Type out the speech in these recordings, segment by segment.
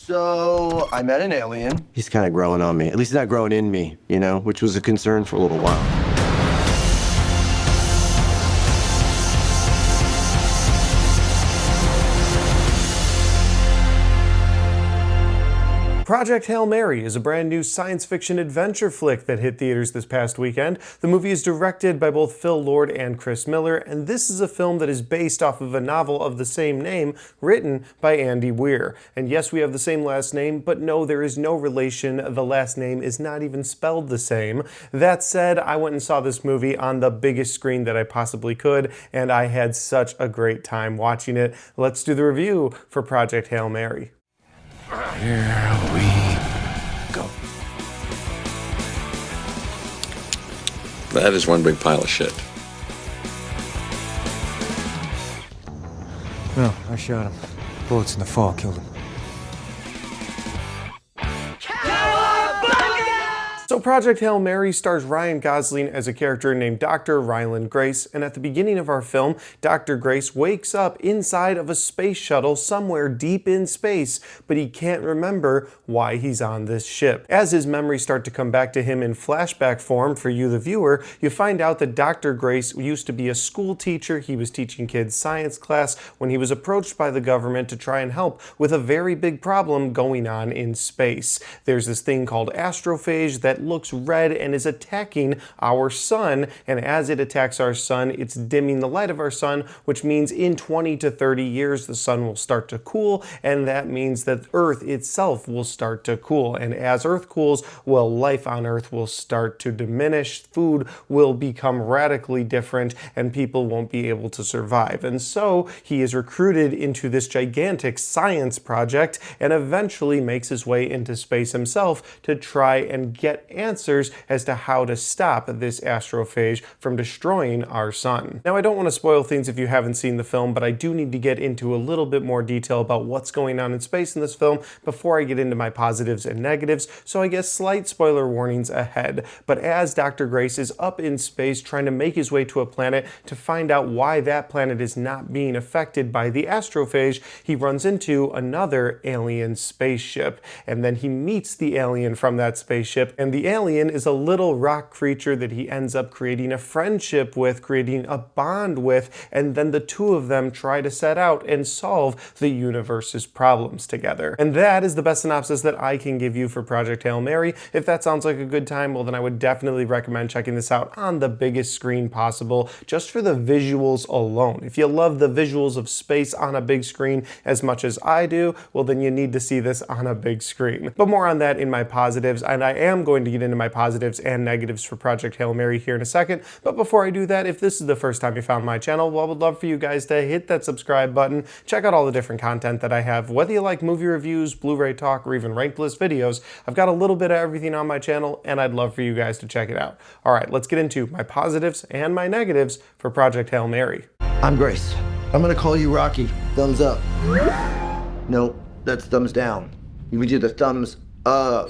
So I met an alien. He's kind of growing on me. At least he's not growing in me, you know, which was a concern for a little while. Project Hail Mary is a brand new science fiction adventure flick that hit theaters this past weekend. The movie is directed by both Phil Lord and Chris Miller, and this is a film that is based off of a novel of the same name written by Andy Weer. And yes, we have the same last name, but no, there is no relation. The last name is not even spelled the same. That said, I went and saw this movie on the biggest screen that I possibly could, and I had such a great time watching it. Let's do the review for Project Hail Mary. Here we go. That is one big pile of shit. No, I shot him. Bullets in the fall killed him. So Project Hail Mary stars Ryan Gosling as a character named Dr. Ryland Grace, and at the beginning of our film, Dr. Grace wakes up inside of a space shuttle somewhere deep in space, but he can't remember why he's on this ship. As his memories start to come back to him in flashback form for you, the viewer, you find out that Dr. Grace used to be a school teacher. He was teaching kids science class when he was approached by the government to try and help with a very big problem going on in space. There's this thing called astrophage that looks red and is attacking our sun, and as it attacks our sun, it's dimming the light of our sun, which means in 20 to 30 years the sun will start to cool, and that means that Earth itself will start to cool. And as Earth cools, well, life on Earth will start to diminish, food will become radically different, and people won't be able to survive. And so he is recruited into this gigantic science project and eventually makes his way into space himself to try and get answers as to how to stop this astrophage from destroying our sun. Now, I don't want to spoil things if you haven't seen the film, but I do need to get into a little bit more detail about what's going on in space in this film before I get into my positives and negatives, so I guess slight spoiler warnings ahead. But as Dr. Grace is up in space trying to make his way to a planet to find out why that planet is not being affected by the astrophage, he runs into another alien spaceship, and then he meets the alien from that spaceship, and the alien is a little rock creature that he ends up creating a friendship with, creating a bond with, and then the two of them try to set out and solve the universe's problems together. And that is the best synopsis that I can give you for Project Hail Mary. If that sounds like a good time, well then I would definitely recommend checking this out on the biggest screen possible, just for the visuals alone. If you love the visuals of space on a big screen as much as I do, well then you need to see this on a big screen. But more on that in my positives, and I am going to get into my positives and negatives for Project Hail Mary here in a second. But before I do that, if this is the first time you found my channel, well, I would love for you guys to hit that subscribe button, check out all the different content that I have, whether you like movie reviews, Blu-ray talk, or even ranked list videos. I've got a little bit of everything on my channel, and I'd love for you guys to check it out. All right, let's get into my positives and my negatives for Project Hail Mary. I'm Grace. I'm gonna call you Rocky. Thumbs up. No, that's thumbs down. You do the thumbs up.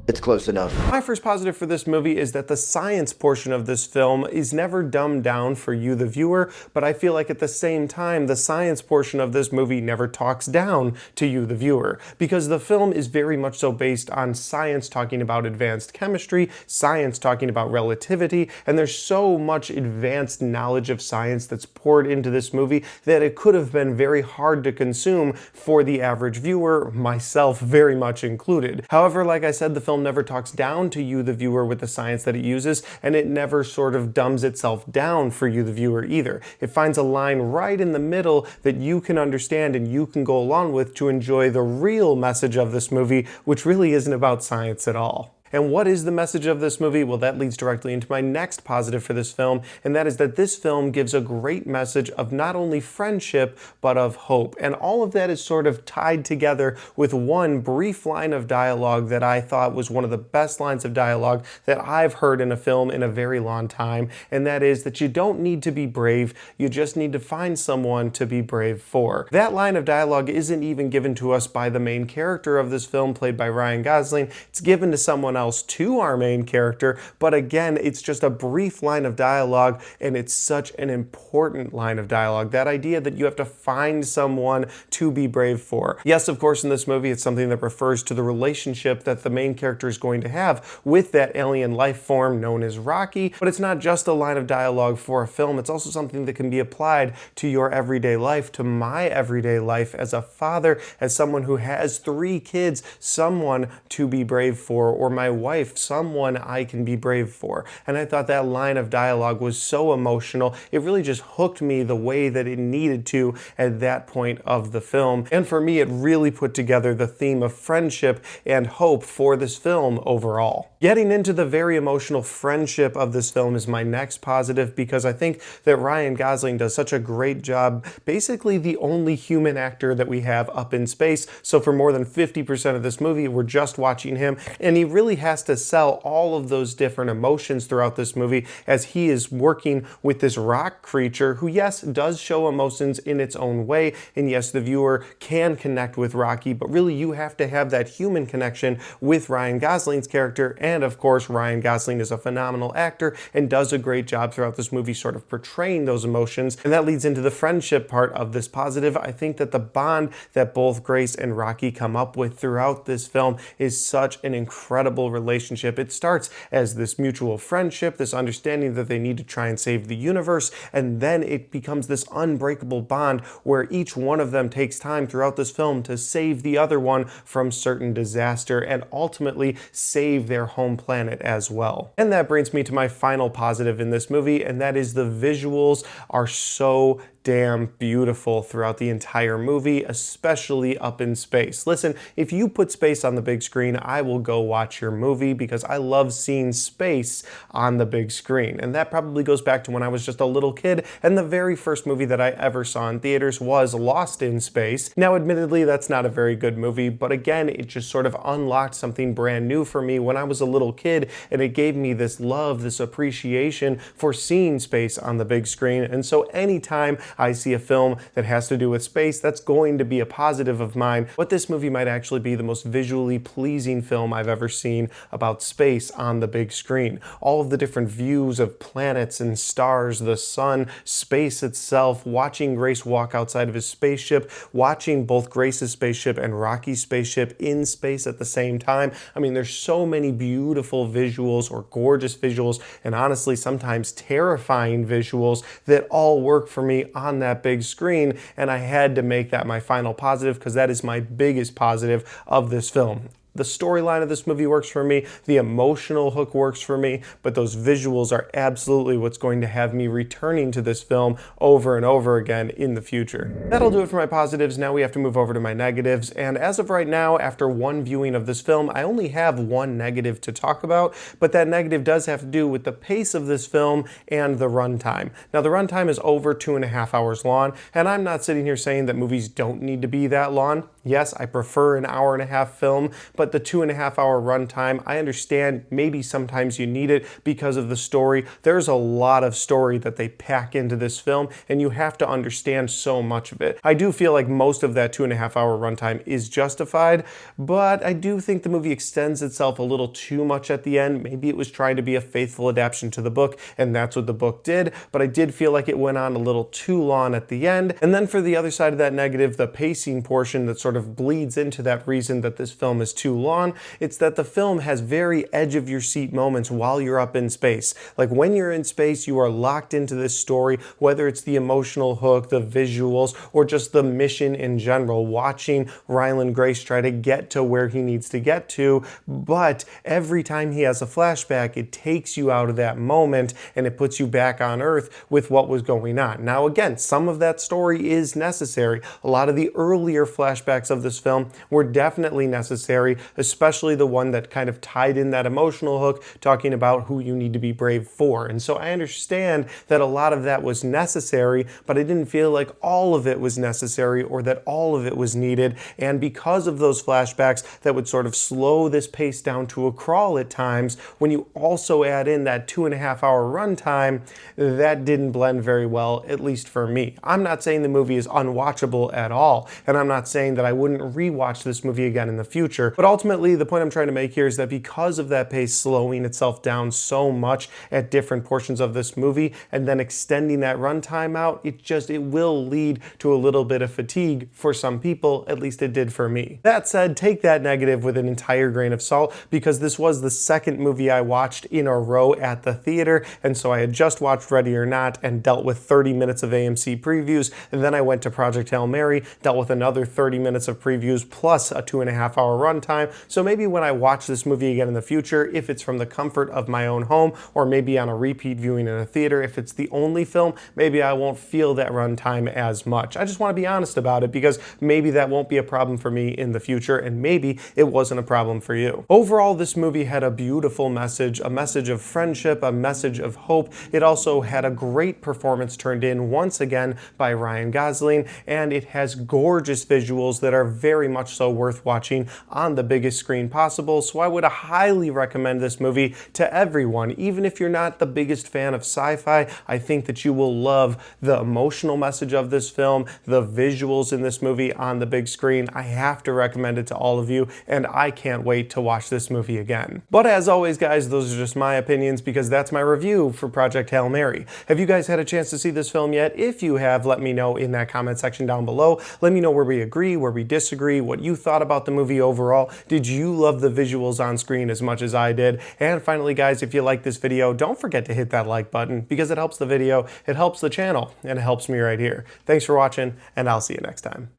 It's close enough. My first positive for this movie is that the science portion of this film is never dumbed down for you, the viewer, but I feel like at the same time, the science portion of this movie never talks down to you, the viewer, because the film is very much so based on science talking about advanced chemistry, science talking about relativity, and there's so much advanced knowledge of science that's poured into this movie that it could have been very hard to consume for the average viewer, myself very much included. However, like I said, the film never talks down to you, the viewer, with the science that it uses, and it never sort of dumbs itself down for you, the viewer, either. It finds a line right in the middle that you can understand and you can go along with to enjoy the real message of this movie, which really isn't about science at all. And what is the message of this movie? Well, that leads directly into my next positive for this film, and that is that this film gives a great message of not only friendship, but of hope. And all of that is sort of tied together with one brief line of dialogue that I thought was one of the best lines of dialogue that I've heard in a film in a very long time, and that is that you don't need to be brave, you just need to find someone to be brave for. That line of dialogue isn't even given to us by the main character of this film, played by Ryan Gosling. It's given to someone else else to our main character, but again, it's just a brief line of dialogue, and it's such an important line of dialogue. That idea that you have to find someone to be brave for. Yes, of course, in this movie, it's something that refers to the relationship that the main character is going to have with that alien life form known as Rocky, but it's not just a line of dialogue for a film, it's also something that can be applied to your everyday life, to my everyday life as a father, as someone who has 3 kids, someone to be brave for, or my wife, someone I can be brave for. And I thought that line of dialogue was so emotional. It really just hooked me the way that it needed to at that point of the film. And for me, it really put together the theme of friendship and hope for this film overall. Getting into the very emotional friendship of this film is my next positive, because I think that Ryan Gosling does such a great job, basically the only human actor that we have up in space. So for more than 50% of this movie, we're just watching him, and he really has to sell all of those different emotions throughout this movie as he is working with this rock creature who, yes, does show emotions in its own way, and yes, the viewer can connect with Rocky, but really you have to have that human connection with Ryan Gosling's character. And of course, Ryan Gosling is a phenomenal actor and does a great job throughout this movie sort of portraying those emotions, and that leads into the friendship part of this positive. I think that the bond that both Grace and Rocky come up with throughout this film is such an incredible relationship. It starts as this mutual friendship, this understanding that they need to try and save the universe, and then it becomes this unbreakable bond where each one of them takes time throughout this film to save the other one from certain disaster and ultimately save their home planet as well. And that brings me to my final positive in this movie, and that is the visuals are so damn beautiful throughout the entire movie, especially up in space. Listen, if you put space on the big screen, I will go watch your movie because I love seeing space on the big screen. And that probably goes back to when I was just a little kid, and the very first movie that I ever saw in theaters was Lost in Space. Now, admittedly, that's not a very good movie, but again, it just sort of unlocked something brand new for me when I was a little kid, and it gave me this love, this appreciation for seeing space on the big screen. And so anytime I see a film that has to do with space, that's going to be a positive of mine. But this movie might actually be the most visually pleasing film I've ever seen about space on the big screen. All of the different views of planets and stars, the sun, space itself, watching Grace walk outside of his spaceship, watching both Grace's spaceship and Rocky's spaceship in space at the same time. I mean, there's so many beautiful visuals, or gorgeous visuals, and honestly, sometimes terrifying visuals that all work for me on that big screen, and I had to make that my final positive because that is my biggest positive of this film. The storyline of this movie works for me, the emotional hook works for me, but those visuals are absolutely what's going to have me returning to this film over and over again in the future. That'll do it for my positives. Now we have to move over to my negatives, and as of right now, after one viewing of this film, I only have one negative to talk about, but that negative does have to do with the pace of this film and the runtime. Now, the runtime is over 2.5 hours long, and I'm not sitting here saying that movies don't need to be that long. Yes, I prefer an hour-and-a-half film, but the 2.5 hour runtime, I understand maybe sometimes you need it because of the story. There's a lot of story that they pack into this film, and you have to understand so much of it. I do feel like most of that 2.5 hour runtime is justified, but I do think the movie extends itself a little too much at the end. Maybe it was trying to be a faithful adaptation to the book, and that's what the book did, but I did feel like it went on a little too long at the end. And then for the other side of that negative, the pacing portion that sort of bleeds into that reason that this film is too long, it's that the film has very edge of your seat moments while you're up in space. Like when you're in space, you are locked into this story, whether it's the emotional hook, the visuals, or just the mission in general, watching Ryland Grace try to get to where he needs to get to, but every time he has a flashback, it takes you out of that moment and it puts you back on Earth with what was going on. Now again, some of that story is necessary. A lot of the earlier flashbacks of this film were definitely necessary, especially the one that kind of tied in that emotional hook, talking about who you need to be brave for. And so I understand that a lot of that was necessary, but I didn't feel like all of it was necessary or that all of it was needed. And because of those flashbacks that would sort of slow this pace down to a crawl at times, when you also add in that 2.5 hour runtime, that didn't blend very well, at least for me. I'm not saying the movie is unwatchable at all, and I'm not saying that I wouldn't rewatch this movie again in the future, but ultimately, the point I'm trying to make here is that because of that pace slowing itself down so much at different portions of this movie and then extending that runtime out, it will lead to a little bit of fatigue for some people, at least it did for me. That said, take that negative with an entire grain of salt, because this was the second movie I watched in a row at the theater, and so I had just watched Ready or Not and dealt with 30 minutes of AMC previews, and then I went to Project Hail Mary, dealt with another 30 minutes of previews plus a 2.5-hour runtime. So maybe when I watch this movie again in the future, if it's from the comfort of my own home, or maybe on a repeat viewing in a theater, if it's the only film, maybe I won't feel that runtime as much. I just want to be honest about it, because maybe that won't be a problem for me in the future, and maybe it wasn't a problem for you. Overall, this movie had a beautiful message, a message of friendship, a message of hope. It also had a great performance turned in once again by Ryan Gosling, and it has gorgeous visuals that are very much so worth watching on the biggest screen possible. So I would highly recommend this movie to everyone. Even if you're not the biggest fan of sci-fi, I think that you will love the emotional message of this film, the visuals in this movie on the big screen. I have to recommend it to all of you, and I can't wait to watch this movie again. But as always, guys, those are just my opinions, because that's my review for Project Hail Mary. Have you guys had a chance to see this film yet? If you have, let me know in that comment section down below. Let me know where we agree, where we disagree, what you thought about the movie overall. Did you love the visuals on screen as much as I did? And finally, guys, if you like this video, don't forget to hit that like button, because it helps the video, it helps the channel, and it helps me right here. Thanks for watching, and I'll see you next time.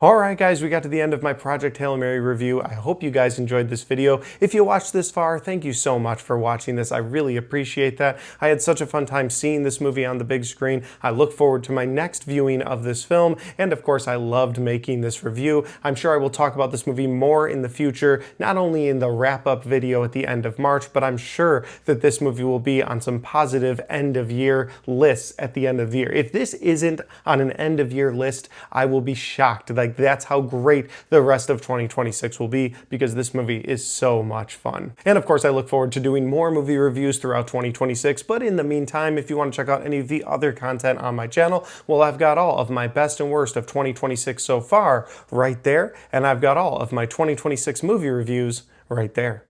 Alright guys, we got to the end of my Project Hail Mary review. I hope you guys enjoyed this video. If you watched this far, thank you so much for watching this. I really appreciate that. I had such a fun time seeing this movie on the big screen. I look forward to my next viewing of this film, and of course I loved making this review. I'm sure I will talk about this movie more in the future, not only in the wrap-up video at the end of March, but I'm sure that this movie will be on some positive end-of-year lists at the end of the year. If this isn't on an end-of-year list, I will be shocked. Like, that's how great the rest of 2026 will be, because this movie is so much fun. And of course, I look forward to doing more movie reviews throughout 2026, but in the meantime, if you want to check out any of the other content on my channel, well, I've got all of my best and worst of 2026 so far right there, and I've got all of my 2026 movie reviews right there.